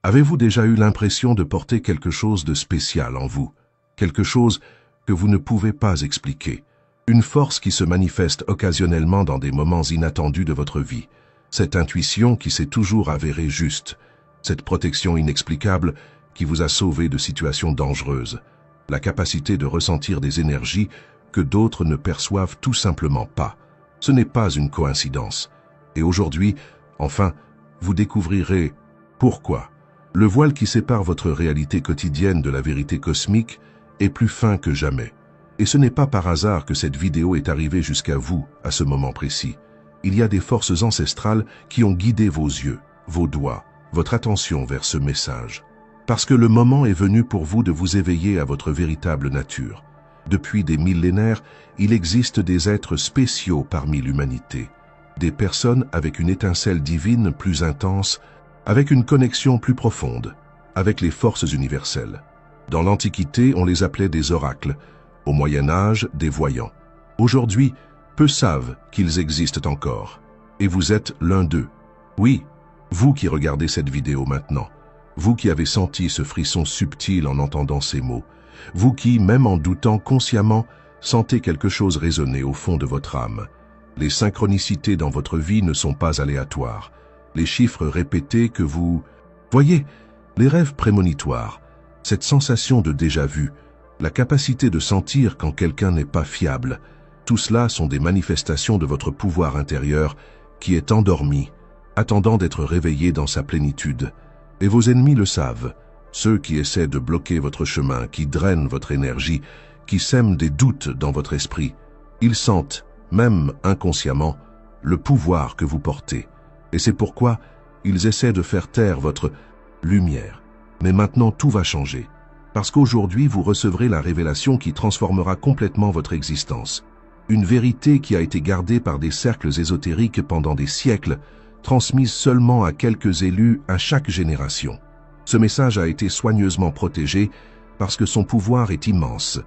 Avez-vous déjà eu l'impression de porter quelque chose de spécial en vous? Quelque chose que vous ne pouvez pas expliquer? Une force qui se manifeste occasionnellement dans des moments inattendus de votre vie? Cette intuition qui s'est toujours avérée juste? Cette protection inexplicable qui vous a sauvé de situations dangereuses? La capacité de ressentir des énergies que d'autres ne perçoivent tout simplement pas. Ce n'est pas une coïncidence. Et aujourd'hui, enfin, vous découvrirez pourquoi. Le voile qui sépare votre réalité quotidienne de la vérité cosmique est plus fin que jamais. Et ce n'est pas par hasard que cette vidéo est arrivée jusqu'à vous à ce moment précis. Il y a des forces ancestrales qui ont guidé vos yeux, vos doigts, votre attention vers ce message. Parce que le moment est venu pour vous de vous éveiller à votre véritable nature. Depuis des millénaires, il existe des êtres spéciaux parmi l'humanité. Des personnes avec une étincelle divine plus intense, avec une connexion plus profonde, avec les forces universelles. Dans l'Antiquité, on les appelait des oracles, au Moyen-Âge, des voyants. Aujourd'hui, peu savent qu'ils existent encore. Et vous êtes l'un d'eux. Oui, vous qui regardez cette vidéo maintenant, vous qui avez senti ce frisson subtil en entendant ces mots, vous qui, même en doutant consciemment, sentez quelque chose résonner au fond de votre âme. Les synchronicités dans votre vie ne sont pas aléatoires. Les chiffres répétés que vous voyez, les rêves prémonitoires, cette sensation de déjà-vu, la capacité de sentir quand quelqu'un n'est pas fiable, tout cela sont des manifestations de votre pouvoir intérieur qui est endormi, attendant d'être réveillé dans sa plénitude. Et vos ennemis le savent, ceux qui essaient de bloquer votre chemin, qui drainent votre énergie, qui sèment des doutes dans votre esprit. Ils sentent, même inconsciemment, le pouvoir que vous portez. Et c'est pourquoi ils essaient de faire taire votre lumière. Mais maintenant, tout va changer. Parce qu'aujourd'hui, vous recevrez la révélation qui transformera complètement votre existence. Une vérité qui a été gardée par des cercles ésotériques pendant des siècles, transmise seulement à quelques élus à chaque génération. Ce message a été soigneusement protégé parce que son pouvoir est immense.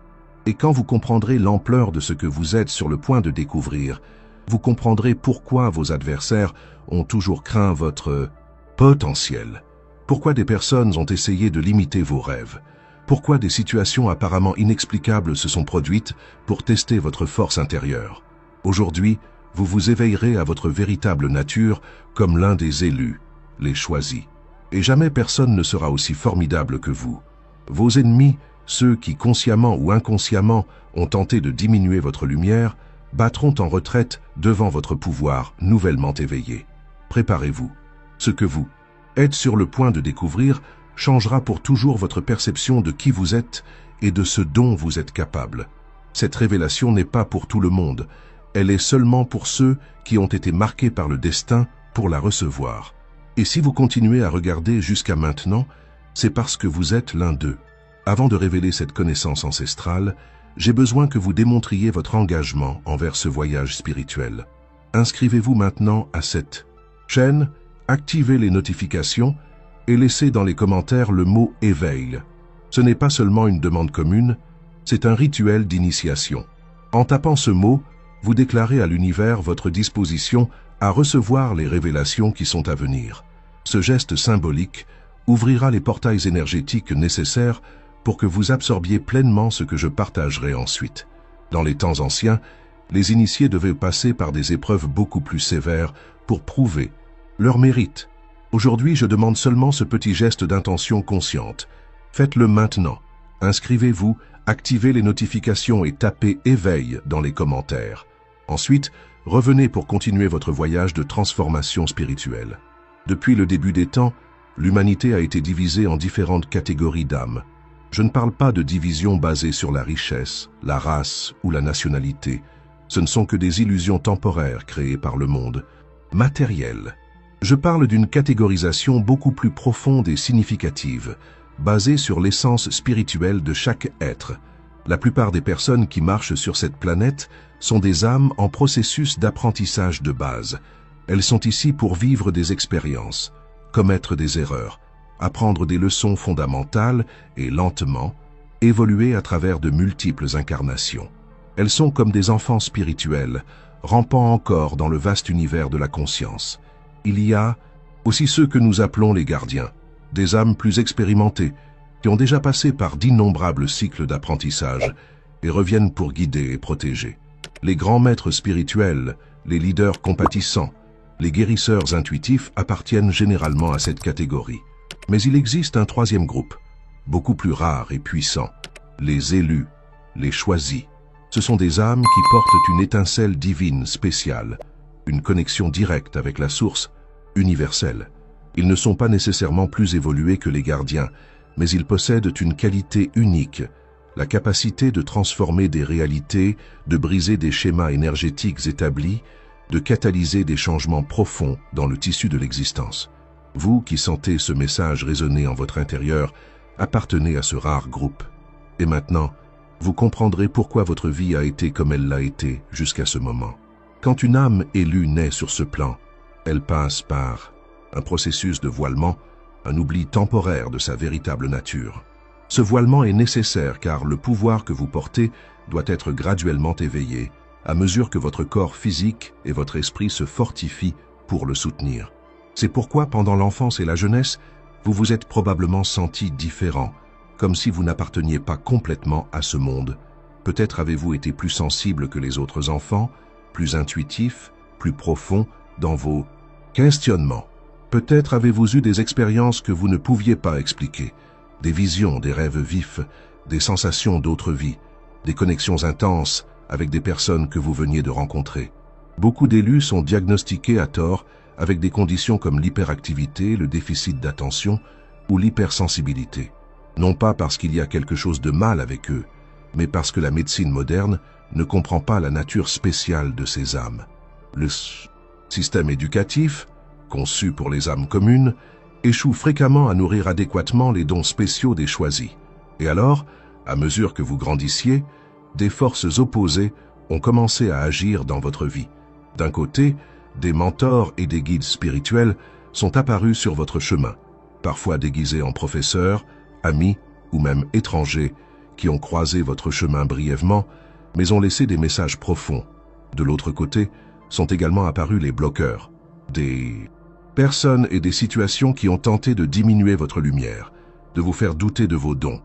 Et quand vous comprendrez l'ampleur de ce que vous êtes sur le point de découvrir, vous comprendrez pourquoi vos adversaires ont toujours craint votre potentiel. Pourquoi des personnes ont essayé de limiter vos rêves. Pourquoi des situations apparemment inexplicables se sont produites pour tester votre force intérieure. Aujourd'hui, vous vous éveillerez à votre véritable nature comme l'un des élus, les choisis. Et jamais personne ne sera aussi formidable que vous. Vos ennemis, ceux qui consciemment ou inconsciemment ont tenté de diminuer votre lumière, battront en retraite devant votre pouvoir nouvellement éveillé. Préparez-vous. Ce que vous êtes sur le point de découvrir changera pour toujours votre perception de qui vous êtes et de ce dont vous êtes capable. Cette révélation n'est pas pour tout le monde, elle est seulement pour ceux qui ont été marqués par le destin pour la recevoir. Et si vous continuez à regarder jusqu'à maintenant, c'est parce que vous êtes l'un d'eux. Avant de révéler cette connaissance ancestrale, j'ai besoin que vous démontriez votre engagement envers ce voyage spirituel. Inscrivez-vous maintenant à cette chaîne, activez les notifications et laissez dans les commentaires le mot « éveil ». Ce n'est pas seulement une demande commune, c'est un rituel d'initiation. En tapant ce mot, vous déclarez à l'univers votre disposition à recevoir les révélations qui sont à venir. Ce geste symbolique ouvrira les portails énergétiques nécessaires pour que vous absorbiez pleinement ce que je partagerai ensuite. Dans les temps anciens, les initiés devaient passer par des épreuves beaucoup plus sévères pour prouver leur mérite. Aujourd'hui, je demande seulement ce petit geste d'intention consciente. Faites-le maintenant. Inscrivez-vous, activez les notifications et tapez « éveil » dans les commentaires. Ensuite, revenez pour continuer votre voyage de transformation spirituelle. Depuis le début des temps, l'humanité a été divisée en différentes catégories d'âmes. Je ne parle pas de division basée sur la richesse, la race ou la nationalité. Ce ne sont que des illusions temporaires créées par le monde matériel. Je parle d'une catégorisation beaucoup plus profonde et significative, basée sur l'essence spirituelle de chaque être. La plupart des personnes qui marchent sur cette planète sont des âmes en processus d'apprentissage de base. Elles sont ici pour vivre des expériences, commettre des erreurs, apprendre des leçons fondamentales et lentement évoluer à travers de multiples incarnations. Elles sont comme des enfants spirituels, rampant encore dans le vaste univers de la conscience. Il y a aussi ceux que nous appelons les gardiens, des âmes plus expérimentées, qui ont déjà passé par d'innombrables cycles d'apprentissage et reviennent pour guider et protéger. Les grands maîtres spirituels, les leaders compatissants, les guérisseurs intuitifs appartiennent généralement à cette catégorie. Mais il existe un troisième groupe, beaucoup plus rare et puissant, les élus, les choisis. Ce sont des âmes qui portent une étincelle divine spéciale, une connexion directe avec la source universelle. Ils ne sont pas nécessairement plus évolués que les gardiens, mais ils possèdent une qualité unique, la capacité de transformer des réalités, de briser des schémas énergétiques établis, de catalyser des changements profonds dans le tissu de l'existence. Vous qui sentez ce message résonner en votre intérieur, appartenez à ce rare groupe. Et maintenant, vous comprendrez pourquoi votre vie a été comme elle l'a été jusqu'à ce moment. Quand une âme élue naît sur ce plan, elle passe par un processus de voilement, un oubli temporaire de sa véritable nature. Ce voilement est nécessaire car le pouvoir que vous portez doit être graduellement éveillé à mesure que votre corps physique et votre esprit se fortifient pour le soutenir. C'est pourquoi pendant l'enfance et la jeunesse, vous vous êtes probablement senti différent, comme si vous n'apparteniez pas complètement à ce monde. Peut-être avez-vous été plus sensible que les autres enfants, plus intuitif, plus profond dans vos questionnements. Peut-être avez-vous eu des expériences que vous ne pouviez pas expliquer, des visions, des rêves vifs, des sensations d'autres vies, des connexions intenses avec des personnes que vous veniez de rencontrer. Beaucoup d'élus sont diagnostiqués à tort avec des conditions comme l'hyperactivité, le déficit d'attention ou l'hypersensibilité. Non pas parce qu'il y a quelque chose de mal avec eux, mais parce que la médecine moderne ne comprend pas la nature spéciale de ces âmes. Le système éducatif, conçu pour les âmes communes, échoue fréquemment à nourrir adéquatement les dons spéciaux des choisis. Et alors, à mesure que vous grandissiez, des forces opposées ont commencé à agir dans votre vie. D'un côté, des mentors et des guides spirituels sont apparus sur votre chemin, parfois déguisés en professeurs, amis ou même étrangers qui ont croisé votre chemin brièvement, mais ont laissé des messages profonds. De l'autre côté, sont également apparus les bloqueurs, des personnes et des situations qui ont tenté de diminuer votre lumière, de vous faire douter de vos dons,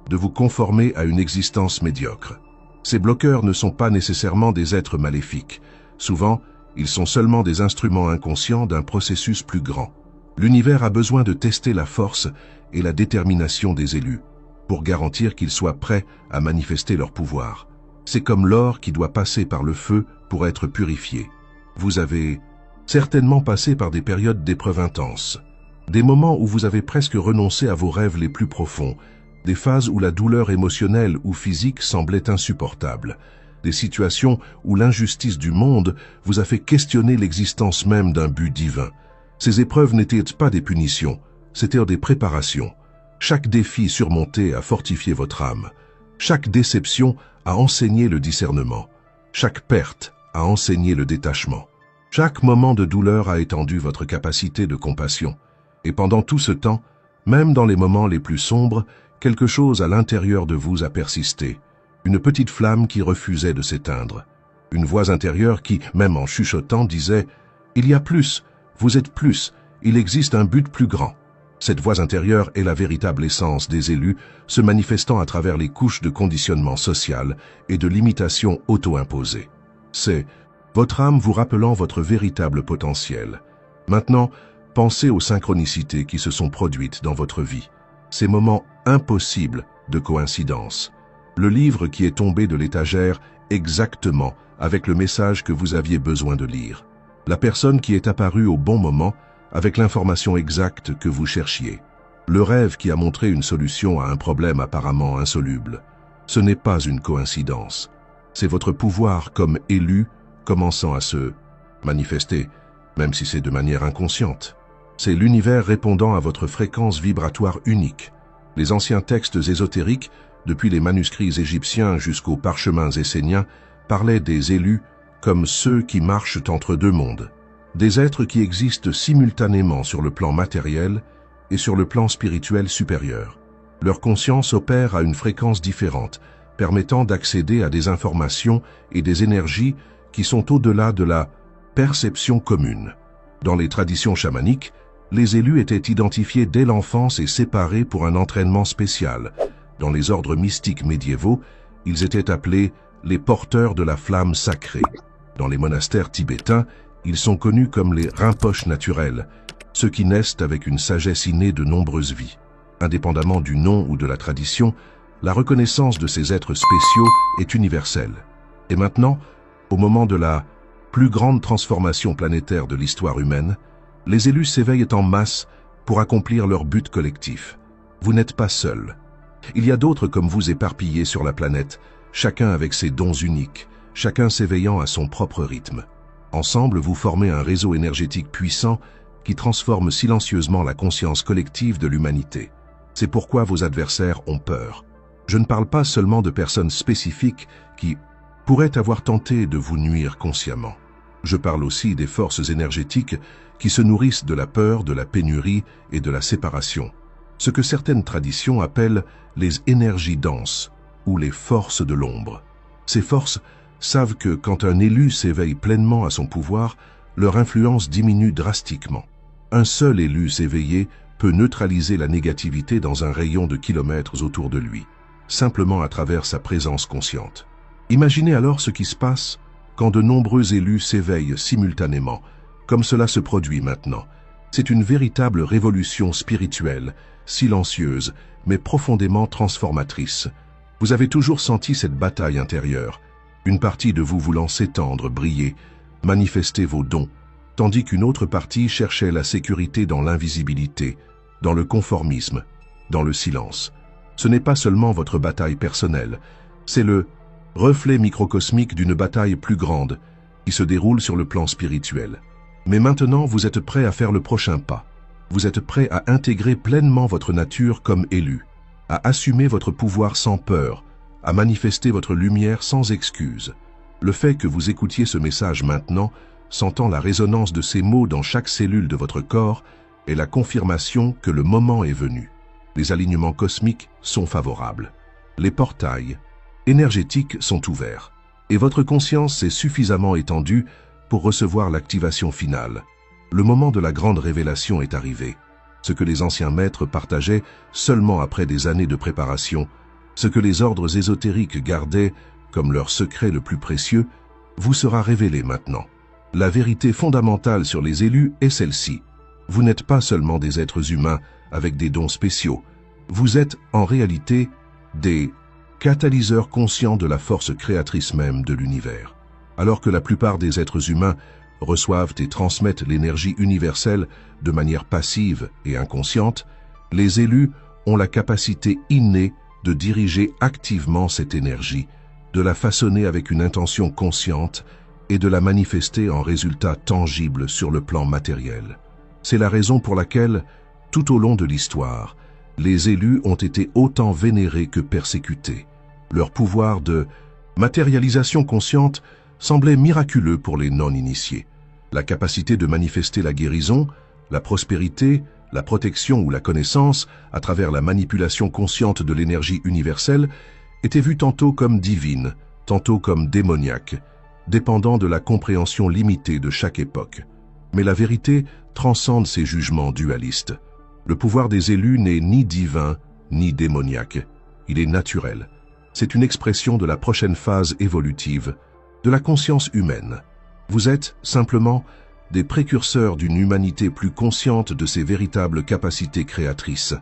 de vous conformer à une existence médiocre. Ces bloqueurs ne sont pas nécessairement des êtres maléfiques. Souvent, ils sont seulement des instruments inconscients d'un processus plus grand. L'univers a besoin de tester la force et la détermination des élus, pour garantir qu'ils soient prêts à manifester leur pouvoir. C'est comme l'or qui doit passer par le feu pour être purifié. Vous avez certainement passé par des périodes d'épreuves intenses, des moments où vous avez presque renoncé à vos rêves les plus profonds, des phases où la douleur émotionnelle ou physique semblait insupportable, des situations où l'injustice du monde vous a fait questionner l'existence même d'un but divin. Ces épreuves n'étaient pas des punitions, c'étaient des préparations. Chaque défi surmonté a fortifié votre âme. Chaque déception a enseigné le discernement. Chaque perte a enseigné le détachement. Chaque moment de douleur a étendu votre capacité de compassion. Et pendant tout ce temps, même dans les moments les plus sombres, quelque chose à l'intérieur de vous a persisté. Une petite flamme qui refusait de s'éteindre. Une voix intérieure qui, même en chuchotant, disait « Il y a plus, vous êtes plus, il existe un but plus grand ». Cette voix intérieure est la véritable essence des élus, se manifestant à travers les couches de conditionnement social et de limitation auto-imposées. C'est votre âme vous rappelant votre véritable potentiel. Maintenant, pensez aux synchronicités qui se sont produites dans votre vie. Ces moments impossibles de coïncidence. Le livre qui est tombé de l'étagère exactement avec le message que vous aviez besoin de lire. La personne qui est apparue au bon moment avec l'information exacte que vous cherchiez. Le rêve qui a montré une solution à un problème apparemment insoluble. Ce n'est pas une coïncidence. C'est votre pouvoir comme élu commençant à se manifester, même si c'est de manière inconsciente. C'est l'univers répondant à votre fréquence vibratoire unique. Les anciens textes ésotériques, depuis les manuscrits égyptiens jusqu'aux parchemins esséniens, parlaient des élus comme ceux qui marchent entre deux mondes. Des êtres qui existent simultanément sur le plan matériel et sur le plan spirituel supérieur. Leur conscience opère à une fréquence différente, permettant d'accéder à des informations et des énergies qui sont au-delà de la perception commune. Dans les traditions chamaniques, Les élus étaient identifiés dès l'enfance et séparés pour un entraînement spécial. Dans les ordres mystiques médiévaux, ils étaient appelés les porteurs de la flamme sacrée. Dans les monastères tibétains, ils sont connus comme les rinpoches naturels, ceux qui naissent avec une sagesse innée de nombreuses vies. Indépendamment du nom ou de la tradition, la reconnaissance de ces êtres spéciaux est universelle. Et maintenant, au moment de la plus grande transformation planétaire de l'histoire humaine, les élus s'éveillent en masse pour accomplir leur but collectif. Vous n'êtes pas seul. Il y a d'autres comme vous éparpillés sur la planète, chacun avec ses dons uniques, chacun s'éveillant à son propre rythme. Ensemble, vous formez un réseau énergétique puissant qui transforme silencieusement la conscience collective de l'humanité. C'est pourquoi vos adversaires ont peur. Je ne parle pas seulement de personnes spécifiques qui pourraient avoir tenté de vous nuire consciemment. Je parle aussi des forces énergétiques qui se nourrissent de la peur, de la pénurie et de la séparation. Ce que certaines traditions appellent les énergies denses ou les forces de l'ombre. Ces forces savent que quand un élu s'éveille pleinement à son pouvoir, leur influence diminue drastiquement. Un seul élu s'éveillé peut neutraliser la négativité dans un rayon de kilomètres autour de lui, simplement à travers sa présence consciente. Imaginez alors ce qui se passe quand de nombreux élus s'éveillent simultanément, comme cela se produit maintenant. C'est une véritable révolution spirituelle, silencieuse, mais profondément transformatrice. Vous avez toujours senti cette bataille intérieure, une partie de vous voulant s'étendre, briller, manifester vos dons, tandis qu'une autre partie cherchait la sécurité dans l'invisibilité, dans le conformisme, dans le silence. Ce n'est pas seulement votre bataille personnelle, c'est le reflet microcosmique d'une bataille plus grande qui se déroule sur le plan spirituel. Mais maintenant, vous êtes prêt à faire le prochain pas. Vous êtes prêt à intégrer pleinement votre nature comme élu, à assumer votre pouvoir sans peur, à manifester votre lumière sans excuse. Le fait que vous écoutiez ce message maintenant, sentant la résonance de ces mots dans chaque cellule de votre corps, est la confirmation que le moment est venu. Les alignements cosmiques sont favorables. Les portails énergétiques sont ouverts, et votre conscience s'est suffisamment étendue pour recevoir l'activation finale. Le moment de la grande révélation est arrivé. Ce que les anciens maîtres partageaient seulement après des années de préparation, ce que les ordres ésotériques gardaient comme leur secret le plus précieux, vous sera révélé maintenant. La vérité fondamentale sur les élus est celle-ci. Vous n'êtes pas seulement des êtres humains avec des dons spéciaux. Vous êtes en réalité des catalyseurs conscients de la force créatrice même de l'univers. Alors que la plupart des êtres humains reçoivent et transmettent l'énergie universelle de manière passive et inconsciente, les élus ont la capacité innée de diriger activement cette énergie, de la façonner avec une intention consciente et de la manifester en résultats tangibles sur le plan matériel. C'est la raison pour laquelle, tout au long de l'histoire, les élus ont été autant vénérés que persécutés. Leur pouvoir de matérialisation consciente semblait miraculeux pour les non-initiés. La capacité de manifester la guérison, la prospérité, la protection ou la connaissance à travers la manipulation consciente de l'énergie universelle était vue tantôt comme divine, tantôt comme démoniaque, dépendant de la compréhension limitée de chaque époque. Mais la vérité transcende ces jugements dualistes. Le pouvoir des élus n'est ni divin, ni démoniaque. Il est naturel. C'est une expression de la prochaine phase évolutive, de la conscience humaine. Vous êtes, simplement, des précurseurs d'une humanité plus consciente de ses véritables capacités créatrices,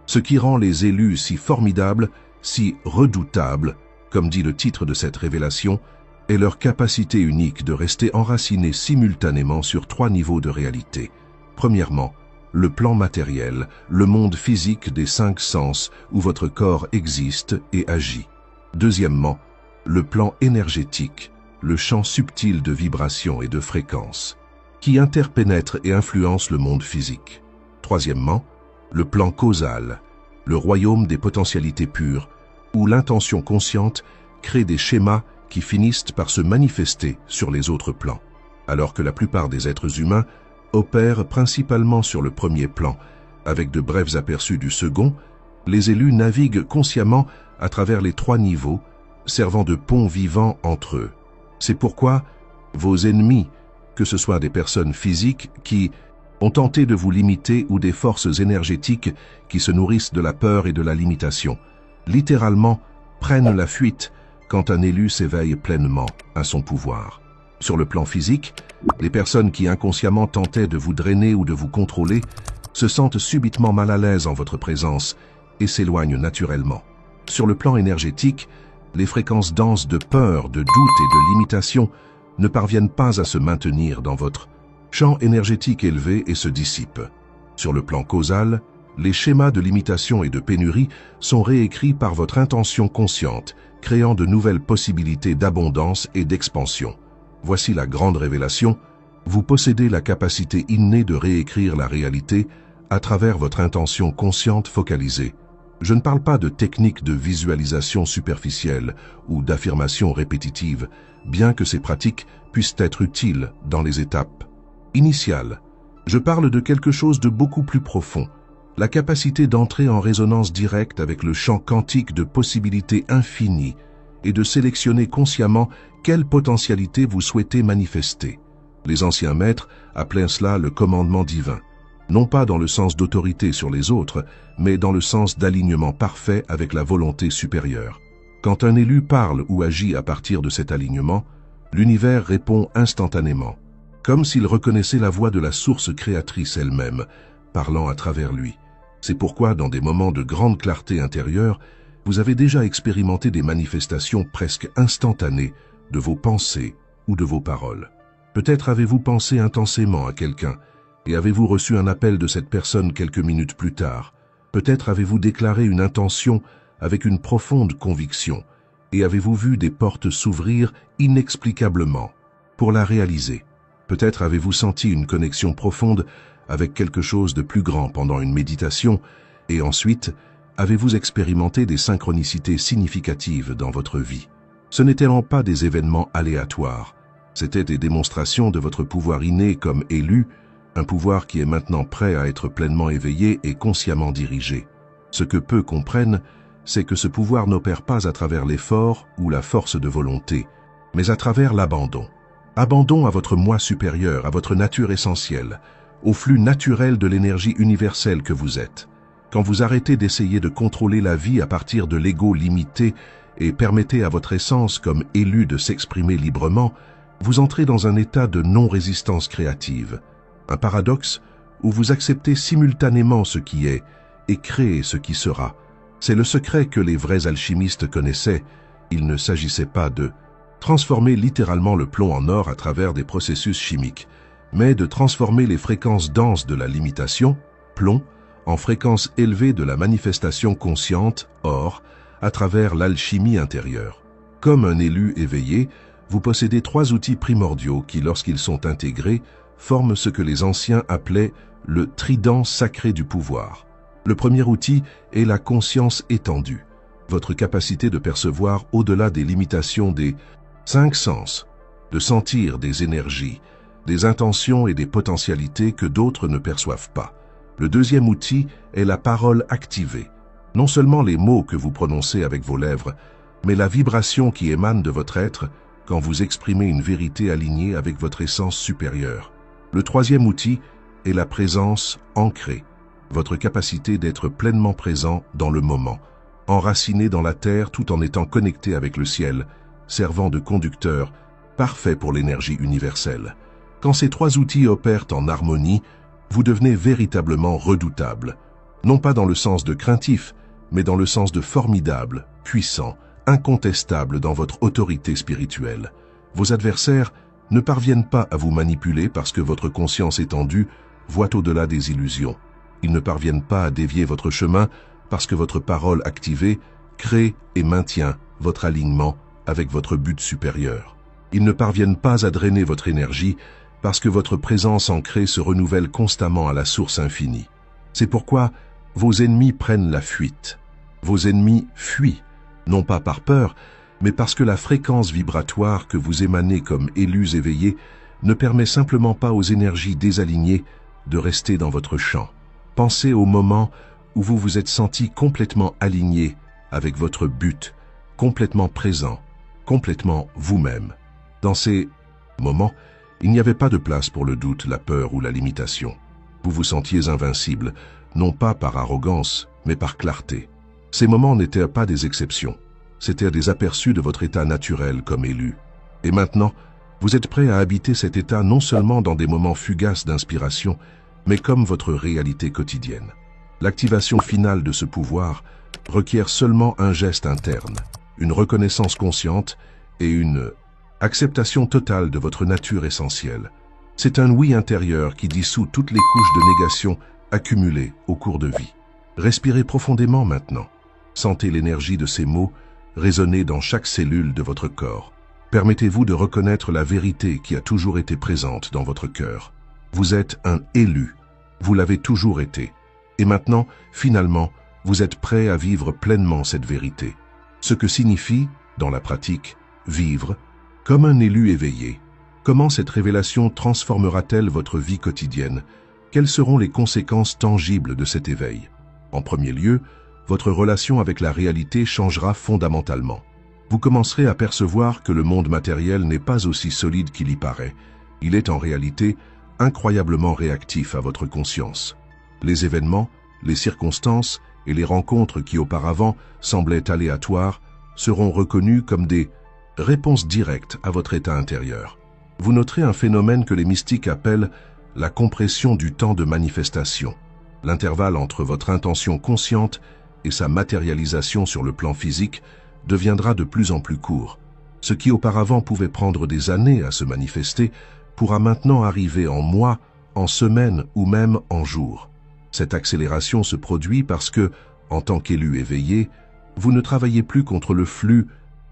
ce qui rend les élus si formidables, si redoutables, comme dit le titre de cette révélation, est leur capacité unique de rester enracinés simultanément sur 3 niveaux de réalité. Premièrement, le plan matériel, le monde physique des 5 sens où votre corps existe et agit. Deuxièmement, le plan énergétique, le champ subtil de vibrations et de fréquences, qui interpénètre et influence le monde physique. Troisièmement, le plan causal, le royaume des potentialités pures, où l'intention consciente crée des schémas qui finissent par se manifester sur les autres plans. Alors que la plupart des êtres humains opèrent principalement sur le premier plan, avec de brefs aperçus du second, les élus naviguent consciemment à travers les 3 niveaux, servant de pont vivant entre eux. C'est pourquoi vos ennemis, que ce soit des personnes physiques qui ont tenté de vous limiter ou des forces énergétiques qui se nourrissent de la peur et de la limitation, littéralement, prennent la fuite quand un élu s'éveille pleinement à son pouvoir. Sur le plan physique, les personnes qui inconsciemment tentaient de vous drainer ou de vous contrôler se sentent subitement mal à l'aise en votre présence et s'éloignent naturellement. Sur le plan énergétique, les fréquences denses de peur, de doute et de limitation ne parviennent pas à se maintenir dans votre champ énergétique élevé et se dissipent. Sur le plan causal, les schémas de limitation et de pénurie sont réécrits par votre intention consciente, créant de nouvelles possibilités d'abondance et d'expansion. Voici la grande révélation, vous possédez la capacité innée de réécrire la réalité à travers votre intention consciente focalisée. Je ne parle pas de techniques de visualisation superficielle ou d'affirmations répétitives, bien que ces pratiques puissent être utiles dans les étapes initiales. Je parle de quelque chose de beaucoup plus profond, la capacité d'entrer en résonance directe avec le champ quantique de possibilités infinies et de sélectionner consciemment quelle potentialité vous souhaitez manifester. Les anciens maîtres appelaient cela le commandement divin, non pas dans le sens d'autorité sur les autres, mais dans le sens d'alignement parfait avec la volonté supérieure. Quand un élu parle ou agit à partir de cet alignement, l'univers répond instantanément, comme s'il reconnaissait la voix de la source créatrice elle-même, parlant à travers lui. C'est pourquoi, dans des moments de grande clarté intérieure, vous avez déjà expérimenté des manifestations presque instantanées de vos pensées ou de vos paroles. Peut-être avez-vous pensé intensément à quelqu'un et avez-vous reçu un appel de cette personne quelques minutes plus tard. Peut-être avez-vous déclaré une intention avec une profonde conviction et avez-vous vu des portes s'ouvrir inexplicablement pour la réaliser. Peut-être avez-vous senti une connexion profonde avec quelque chose de plus grand pendant une méditation et ensuite avez-vous expérimenté des synchronicités significatives dans votre vie. Ce n'étaient pas des événements aléatoires, c'étaient des démonstrations de votre pouvoir inné comme élu, un pouvoir qui est maintenant prêt à être pleinement éveillé et consciemment dirigé. Ce que peu comprennent, c'est que ce pouvoir n'opère pas à travers l'effort ou la force de volonté, mais à travers l'abandon. Abandon à votre moi supérieur, à votre nature essentielle, au flux naturel de l'énergie universelle que vous êtes. Quand vous arrêtez d'essayer de contrôler la vie à partir de l'ego limité et permettez à votre essence comme élu de s'exprimer librement, vous entrez dans un état de non-résistance créative. Un paradoxe où vous acceptez simultanément ce qui est et créez ce qui sera. C'est le secret que les vrais alchimistes connaissaient. Il ne s'agissait pas de transformer littéralement le plomb en or à travers des processus chimiques, mais de transformer les fréquences denses de la limitation, plomb, en fréquences élevées de la manifestation consciente, or, à travers l'alchimie intérieure. Comme un élu éveillé, vous possédez 3 outils primordiaux qui, lorsqu'ils sont intégrés, forment ce que les anciens appelaient le trident sacré du pouvoir. Le premier outil est la conscience étendue, votre capacité de percevoir au-delà des limitations des 5 sens, de sentir des énergies, des intentions et des potentialités que d'autres ne perçoivent pas. Le deuxième outil est la parole activée, non seulement les mots que vous prononcez avec vos lèvres, mais la vibration qui émane de votre être quand vous exprimez une vérité alignée avec votre essence supérieure. Le troisième outil est la présence ancrée, votre capacité d'être pleinement présent dans le moment, enraciné dans la terre tout en étant connecté avec le ciel, servant de conducteur parfait pour l'énergie universelle. Quand ces 3 outils opèrent en harmonie, vous devenez véritablement redoutable, non pas dans le sens de craintif, mais dans le sens de formidable, puissant, incontestable dans votre autorité spirituelle. Vos adversaires ne parviennent pas à vous manipuler parce que votre conscience étendue voit au-delà des illusions. Ils ne parviennent pas à dévier votre chemin parce que votre parole activée crée et maintient votre alignement avec votre but supérieur. Ils ne parviennent pas à drainer votre énergie parce que votre présence ancrée se renouvelle constamment à la source infinie. C'est pourquoi vos ennemis prennent la fuite. Vos ennemis fuient, non pas par peur, mais parce que la fréquence vibratoire que vous émanez comme élus éveillés ne permet simplement pas aux énergies désalignées de rester dans votre champ. Pensez au moment où vous vous êtes senti complètement aligné avec votre but, complètement présent, complètement vous-même. Dans ces moments, il n'y avait pas de place pour le doute, la peur ou la limitation. Vous vous sentiez invincible, non pas par arrogance, mais par clarté. Ces moments n'étaient pas des exceptions, c'étaient des aperçus de votre état naturel comme élu. Et maintenant, vous êtes prêt à habiter cet état non seulement dans des moments fugaces d'inspiration, mais comme votre réalité quotidienne. L'activation finale de ce pouvoir requiert seulement un geste interne, une reconnaissance consciente et une acceptation totale de votre nature essentielle. C'est un oui intérieur qui dissout toutes les couches de négation accumulées au cours de vie. Respirez profondément maintenant. Sentez l'énergie de ces mots résonner dans chaque cellule de votre corps. Permettez-vous de reconnaître la vérité qui a toujours été présente dans votre cœur. Vous êtes un élu. Vous l'avez toujours été. Et maintenant, finalement, vous êtes prêt à vivre pleinement cette vérité. Ce que signifie, dans la pratique, vivre comme un élu éveillé. Comment cette révélation transformera-t-elle votre vie quotidienne? Quelles seront les conséquences tangibles de cet éveil? En premier lieu, votre relation avec la réalité changera fondamentalement. Vous commencerez à percevoir que le monde matériel n'est pas aussi solide qu'il y paraît. Il est en réalité incroyablement réactif à votre conscience. Les événements, les circonstances et les rencontres qui auparavant semblaient aléatoires seront reconnus comme des réponses directes à votre état intérieur. Vous noterez un phénomène que les mystiques appellent la compression du temps de manifestation. L'intervalle entre votre intention consciente et sa matérialisation sur le plan physique deviendra de plus en plus court. Ce qui auparavant pouvait prendre des années à se manifester pourra maintenant arriver en mois, en semaines ou même en jours. Cette accélération se produit parce que, en tant qu'élu éveillé, vous ne travaillez plus contre le flux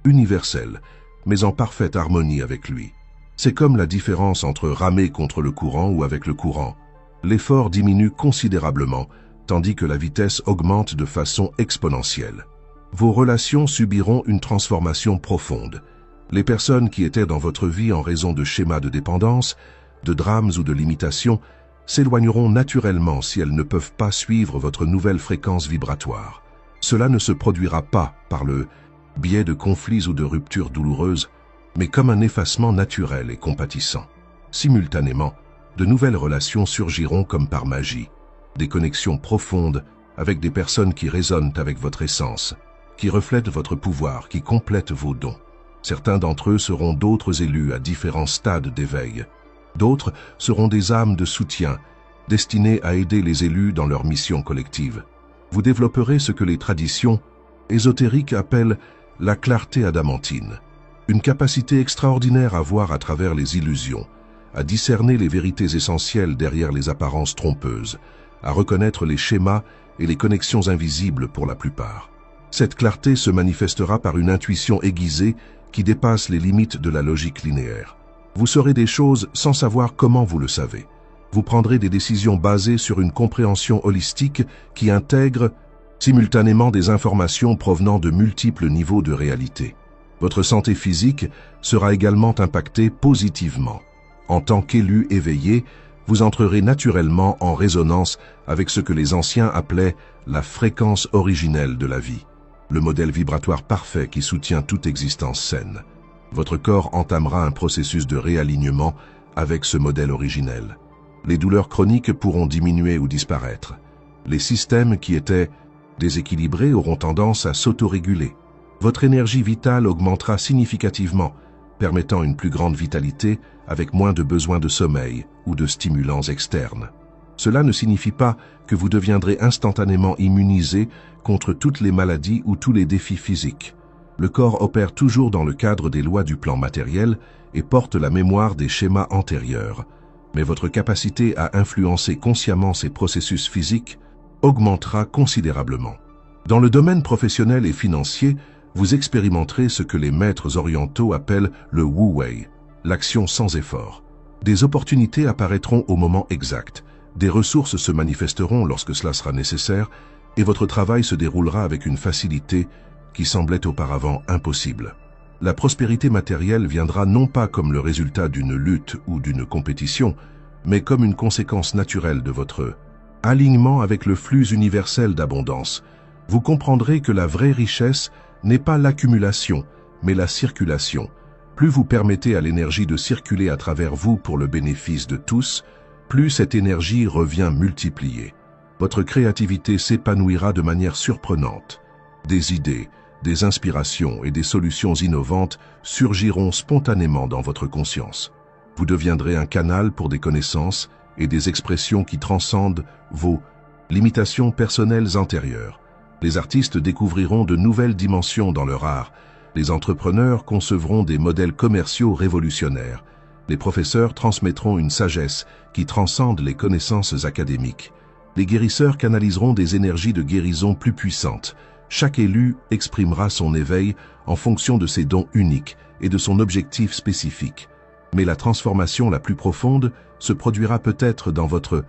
universel, mais en parfaite harmonie avec lui. C'est comme la différence entre ramer contre le courant ou avec le courant. L'effort diminue considérablement, tandis que la vitesse augmente de façon exponentielle. Vos relations subiront une transformation profonde. Les personnes qui étaient dans votre vie en raison de schémas de dépendance, de drames ou de limitations, s'éloigneront naturellement si elles ne peuvent pas suivre votre nouvelle fréquence vibratoire. Cela ne se produira pas par le biais de conflits ou de ruptures douloureuses, mais comme un effacement naturel et compatissant. Simultanément, de nouvelles relations surgiront comme par magie, des connexions profondes avec des personnes qui résonnent avec votre essence, qui reflètent votre pouvoir, qui complètent vos dons. Certains d'entre eux seront d'autres élus à différents stades d'éveil. D'autres seront des âmes de soutien, destinées à aider les élus dans leur mission collective. Vous développerez ce que les traditions ésotériques appellent la clarté adamantine, une capacité extraordinaire à voir à travers les illusions, à discerner les vérités essentielles derrière les apparences trompeuses, à reconnaître les schémas et les connexions invisibles pour la plupart. Cette clarté se manifestera par une intuition aiguisée qui dépasse les limites de la logique linéaire. Vous saurez des choses sans savoir comment vous le savez. Vous prendrez des décisions basées sur une compréhension holistique qui intègre simultanément des informations provenant de multiples niveaux de réalité. Votre santé physique sera également impactée positivement. En tant qu'élu éveillé, vous entrerez naturellement en résonance avec ce que les anciens appelaient la fréquence originelle de la vie, le modèle vibratoire parfait qui soutient toute existence saine. Votre corps entamera un processus de réalignement avec ce modèle originel. Les douleurs chroniques pourront diminuer ou disparaître. Les systèmes qui étaient déséquilibrés auront tendance à s'autoréguler. Votre énergie vitale augmentera significativement, permettant une plus grande vitalité avec moins de besoin de sommeil ou de stimulants externes. Cela ne signifie pas que vous deviendrez instantanément immunisé contre toutes les maladies ou tous les défis physiques. Le corps opère toujours dans le cadre des lois du plan matériel et porte la mémoire des schémas antérieurs. Mais votre capacité à influencer consciemment ces processus physiques augmentera considérablement. Dans le domaine professionnel et financier, vous expérimenterez ce que les maîtres orientaux appellent le wu-wei, l'action sans effort. Des opportunités apparaîtront au moment exact, des ressources se manifesteront lorsque cela sera nécessaire, et votre travail se déroulera avec une facilité qui semblait auparavant impossible. La prospérité matérielle viendra non pas comme le résultat d'une lutte ou d'une compétition, mais comme une conséquence naturelle de votre alignement avec le flux universel d'abondance. Vous comprendrez que la vraie richesse n'est pas l'accumulation, mais la circulation. Plus vous permettez à l'énergie de circuler à travers vous pour le bénéfice de tous, plus cette énergie revient multipliée. Votre créativité s'épanouira de manière surprenante. Des idées, des inspirations et des solutions innovantes surgiront spontanément dans votre conscience. Vous deviendrez un canal pour des connaissances et des expressions qui transcendent vos limitations personnelles antérieures. Les artistes découvriront de nouvelles dimensions dans leur art. Les entrepreneurs concevront des modèles commerciaux révolutionnaires. Les professeurs transmettront une sagesse qui transcende les connaissances académiques. Les guérisseurs canaliseront des énergies de guérison plus puissantes. Chaque élu exprimera son éveil en fonction de ses dons uniques et de son objectif spécifique. Mais la transformation la plus profonde se produira peut-être dans votre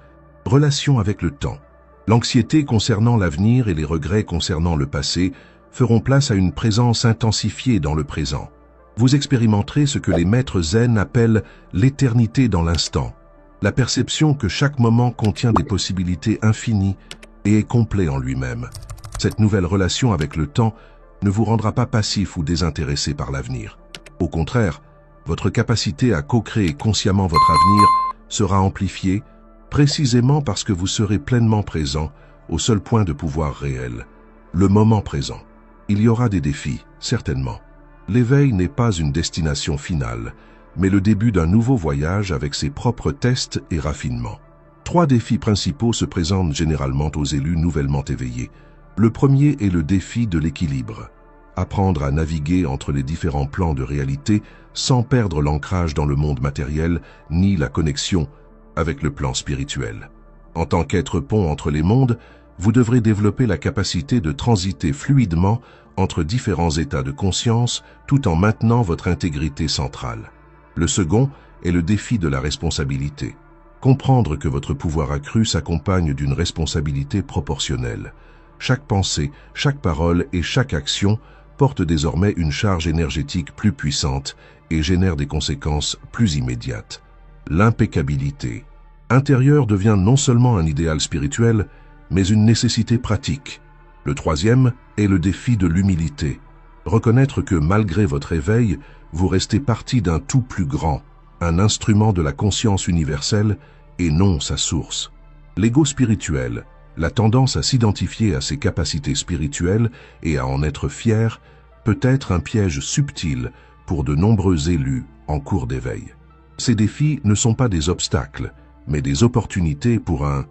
relation avec le temps. L'anxiété concernant l'avenir et les regrets concernant le passé feront place à une présence intensifiée dans le présent. Vous expérimenterez ce que les maîtres zen appellent l'éternité dans l'instant, la perception que chaque moment contient des possibilités infinies et est complet en lui-même. Cette nouvelle relation avec le temps ne vous rendra pas passif ou désintéressé par l'avenir. Au contraire, votre capacité à co-créer consciemment votre avenir sera amplifiée précisément parce que vous serez pleinement présent au seul point de pouvoir réel, le moment présent. Il y aura des défis, certainement. L'éveil n'est pas une destination finale, mais le début d'un nouveau voyage avec ses propres tests et raffinements. 3 défis principaux se présentent généralement aux élus nouvellement éveillés. Le premier est le défi de l'équilibre. Apprendre à naviguer entre les différents plans de réalité sans perdre l'ancrage dans le monde matériel ni la connexion avec le plan spirituel. En tant qu'être pont entre les mondes, vous devrez développer la capacité de transiter fluidement entre différents états de conscience tout en maintenant votre intégrité centrale. Le second est le défi de la responsabilité. Comprendre que votre pouvoir accru s'accompagne d'une responsabilité proportionnelle. Chaque pensée, chaque parole et chaque action porte désormais une charge énergétique plus puissante et génère des conséquences plus immédiates. L'impeccabilité intérieure devient non seulement un idéal spirituel, mais une nécessité pratique. Le troisième est le défi de l'humilité. Reconnaître que malgré votre éveil, vous restez partie d'un tout plus grand, un instrument de la conscience universelle et non sa source. L'ego spirituel, la tendance à s'identifier à ses capacités spirituelles et à en être fier, peut être un piège subtil pour de nombreux élus en cours d'éveil. Ces défis ne sont pas des obstacles, mais des opportunités pour un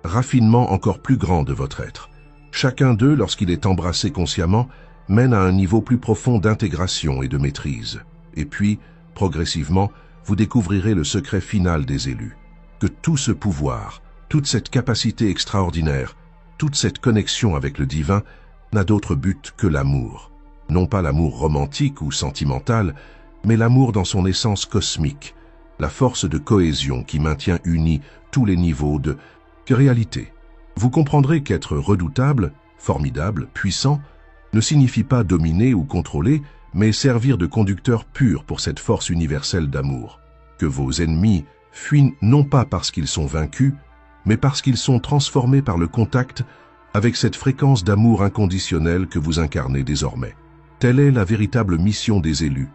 raffinement encore plus grand de votre être. Chacun d'eux, lorsqu'il est embrassé consciemment, mène à un niveau plus profond d'intégration et de maîtrise. Et puis, progressivement, vous découvrirez le secret final des élus, que tout ce pouvoir, toute cette capacité extraordinaire, toute cette connexion avec le divin n'a d'autre but que l'amour. Non pas l'amour romantique ou sentimental, mais l'amour dans son essence cosmique, la force de cohésion qui maintient unis tous les niveaux de réalité. Vous comprendrez qu'être redoutable, formidable, puissant, ne signifie pas dominer ou contrôler, mais servir de conducteur pur pour cette force universelle d'amour. Que vos ennemis fuient non pas parce qu'ils sont vaincus, mais parce qu'ils sont transformés par le contact avec cette fréquence d'amour inconditionnel que vous incarnez désormais. Telle est la véritable mission des élus.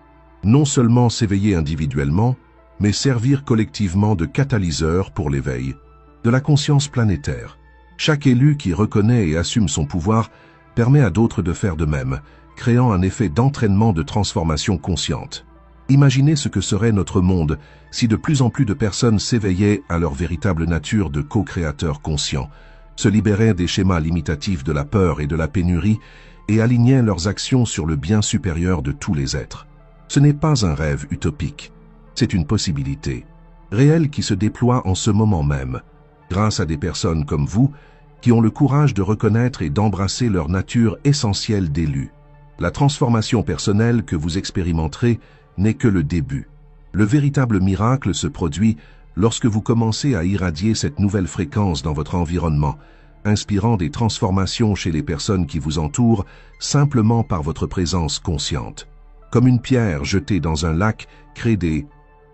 Non seulement s'éveiller individuellement, mais servir collectivement de catalyseur pour l'éveil de la conscience planétaire. Chaque élu qui reconnaît et assume son pouvoir permet à d'autres de faire de même, créant un effet d'entraînement de transformation consciente. Imaginez ce que serait notre monde si de plus en plus de personnes s'éveillaient à leur véritable nature de co-créateurs conscients, se libéraient des schémas limitatifs de la peur et de la pénurie et alignaient leurs actions sur le bien supérieur de tous les êtres. Ce n'est pas un rêve utopique, c'est une possibilité, réelle qui se déploie en ce moment même, grâce à des personnes comme vous qui ont le courage de reconnaître et d'embrasser leur nature essentielle d'élu. La transformation personnelle que vous expérimenterez n'est que le début. Le véritable miracle se produit lorsque vous commencez à irradier cette nouvelle fréquence dans votre environnement, inspirant des transformations chez les personnes qui vous entourent simplement par votre présence consciente. Comme une pierre jetée dans un lac crée des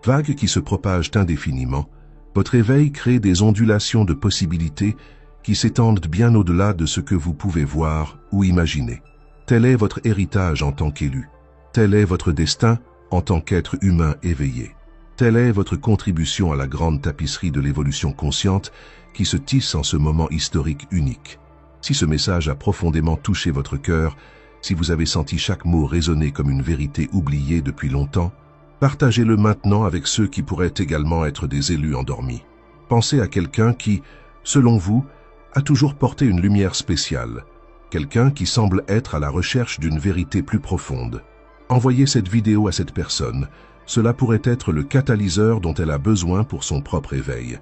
vagues qui se propagent indéfiniment, votre éveil crée des ondulations de possibilités qui s'étendent bien au-delà de ce que vous pouvez voir ou imaginer. Tel est votre héritage en tant qu'élu. Tel est votre destin en tant qu'être humain éveillé. Telle est votre contribution à la grande tapisserie de l'évolution consciente qui se tisse en ce moment historique unique. Si ce message a profondément touché votre cœur, si vous avez senti chaque mot résonner comme une vérité oubliée depuis longtemps, partagez-le maintenant avec ceux qui pourraient également être des élus endormis. Pensez à quelqu'un qui, selon vous, a toujours porté une lumière spéciale, quelqu'un qui semble être à la recherche d'une vérité plus profonde. Envoyez cette vidéo à cette personne. Cela pourrait être le catalyseur dont elle a besoin pour son propre éveil.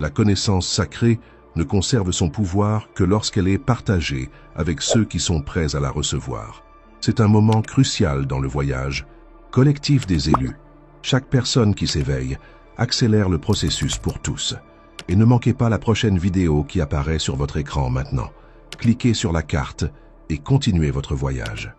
La connaissance sacrée ne conserve son pouvoir que lorsqu'elle est partagée avec ceux qui sont prêts à la recevoir. C'est un moment crucial dans le voyage collectif des élus. Chaque personne qui s'éveille accélère le processus pour tous. Et ne manquez pas la prochaine vidéo qui apparaît sur votre écran maintenant. Cliquez sur la carte et continuez votre voyage.